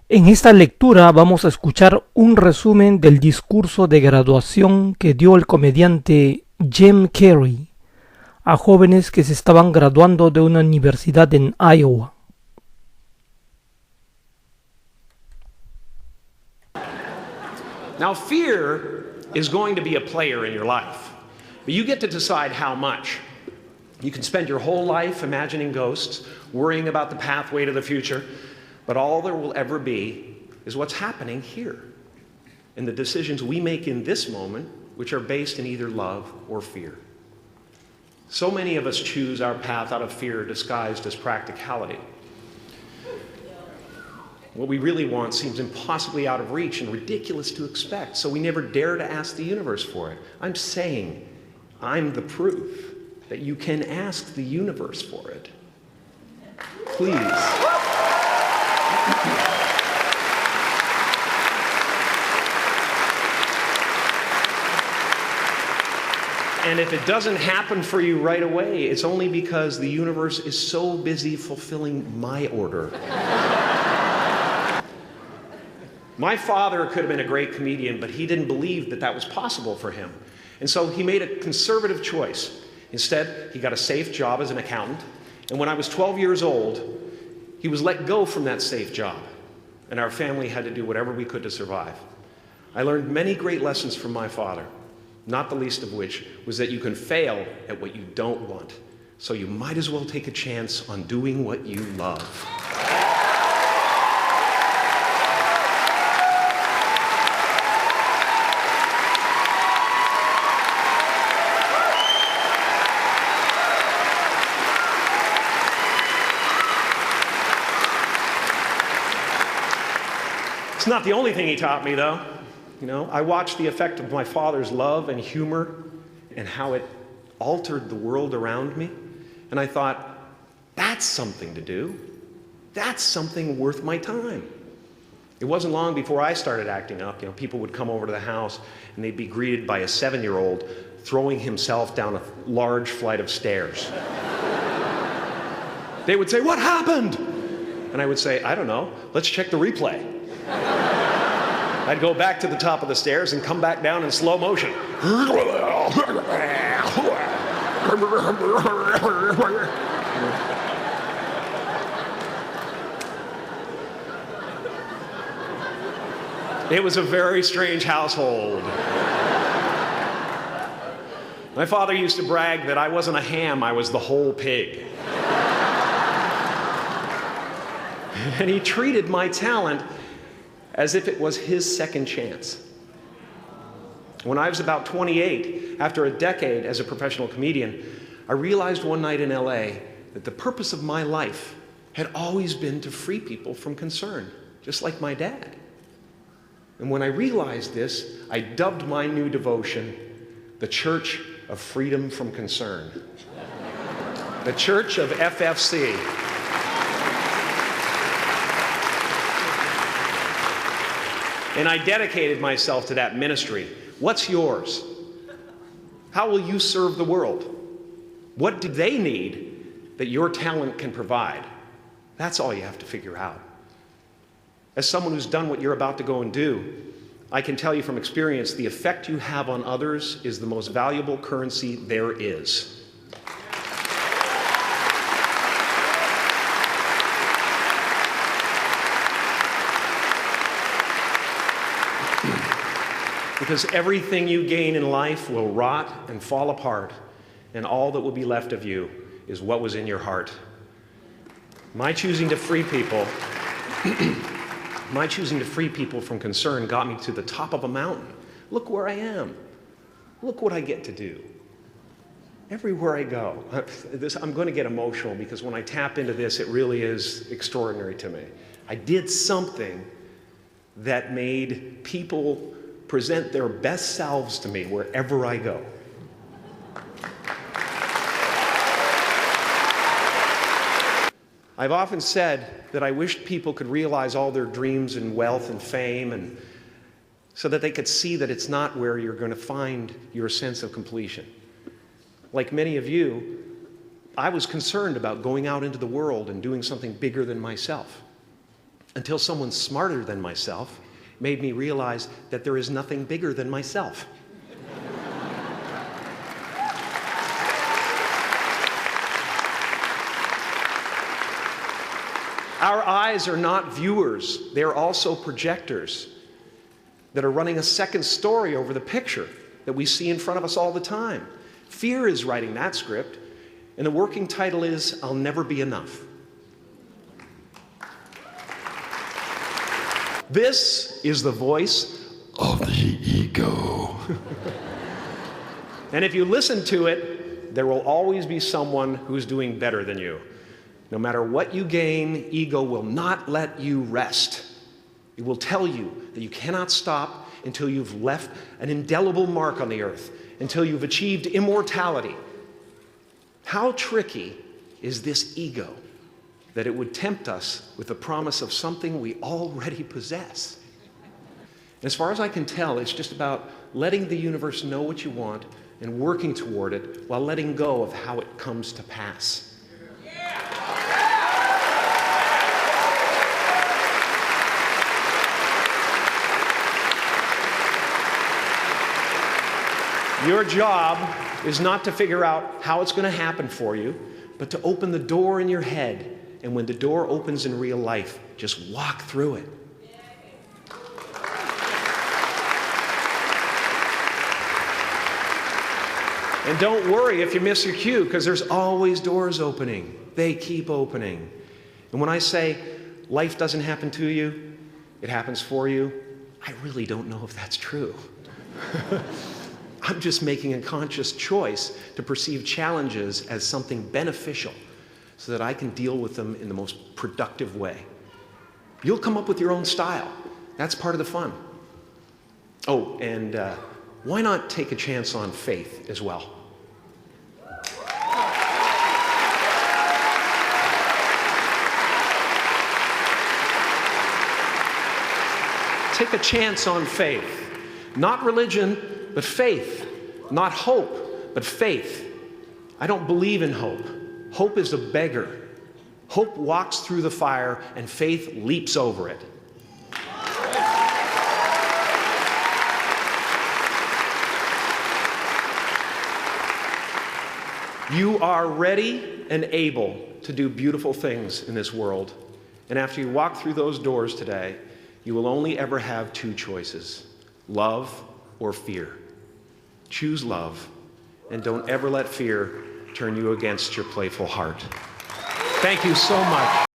En esta lectura vamos a escuchar un resumen del discurso de graduación que dio el comediante Jim Carrey a jóvenes que se estaban graduando de una universidad en Iowa. Now, fear is going to be a player in your life, but you get to decide how much. You can spend your whole life imagining ghosts, worrying about the pathway to the future, but all there will ever be is what's happening here, and the decisions we make in this moment, which are based in either love or fear. So many of us choose our path out of fear disguised as practicality. What we really want seems impossibly out of reach and ridiculous to expect, so we never dare to ask the universe for it. I'm saying I'm the proof that you can ask the universe for it. Please. And if it doesn't happen for you right away, it's only because the universe is so busy fulfilling my order. My father could have been a great comedian, but he didn't believe that that was possible for him. And so he made a conservative choice. Instead, he got a safe job as an accountant. And when I was 12 years old, he was let go from that safe job. And our family had to do whatever we could to survive. I learned many great lessons from my father, not the least of which was that you can fail at what you don't want. So you might as well take a chance on doing what you love. It's not the only thing he taught me, though. You know, I watched the effect of my father's love and humor and how it altered the world around me. And I thought, that's something to do. That's something worth my time. It wasn't long before I started acting up. You know, people would come over to the house and they'd be greeted by a 7-year-old throwing himself down a large flight of stairs. They would say, "What happened?" And I would say, "I don't know. Let's check the replay." I'd go back to the top of the stairs and come back down in slow motion. It was a very strange household. My father used to brag that I wasn't a ham, I was the whole pig. And he treated my talent as if it was his second chance. When I was about 28, after a decade as a professional comedian, I realized one night in LA that the purpose of my life had always been to free people from concern, just like my dad. And when I realized this, I dubbed my new devotion the Church of Freedom from Concern. The Church of FFC. And I dedicated myself to that ministry. What's yours? How will you serve the world? What do they need that your talent can provide? That's all you have to figure out. As someone who's done what you're about to go and do, I can tell you from experience, the effect you have on others is the most valuable currency there is. Because everything you gain in life will rot and fall apart, and all that will be left of you is what was in your heart. My choosing to free people from concern got me to the top of a mountain. Look where I am. Look what I get to do. Everywhere I go. I'm going to get emotional because when I tap into this, it really is extraordinary to me. I did something that made people present their best selves to me wherever I go. I've often said that I wished people could realize all their dreams and wealth and fame, and so that they could see that it's not where you're going to find your sense of completion. Like many of you, I was concerned about going out into the world and doing something bigger than myself. until someone smarter than myself made me realize that there is nothing bigger than myself. Our eyes are not viewers, they're also projectors that are running a second story over the picture that we see in front of us all the time. Fear is writing that script, and the working title is, I'll Never Be Enough. This is the voice of the ego. And if you listen to it, there will always be someone who's doing better than you. No matter what you gain, ego will not let you rest. It will tell you that you cannot stop until you've left an indelible mark on the earth, until you've achieved immortality. How tricky is this ego that it would tempt us with the promise of something we already possess? As far as I can tell, it's just about letting the universe know what you want and working toward it while letting go of how it comes to pass. Your job is not to figure out how it's going to happen for you, but to open the door in your head. And when the door opens in real life, just walk through it. And don't worry if you miss your cue, because there's always doors opening. They keep opening. And when I say life doesn't happen to you, it happens for you, I really don't know if that's true. I'm just making a conscious choice to perceive challenges as something beneficial so that I can deal with them in the most productive way. You'll come up with your own style. That's part of the fun. Oh, and why not take a chance on faith as well? Take a chance on faith. Not religion, but faith. Not hope, but faith. I don't believe in hope. Hope is a beggar. Hope walks through the fire, and faith leaps over it. You are ready and able to do beautiful things in this world. And after you walk through those doors today, you will only ever have two choices: love or fear. Choose love, and don't ever let fear turn you against your playful heart. Thank you so much.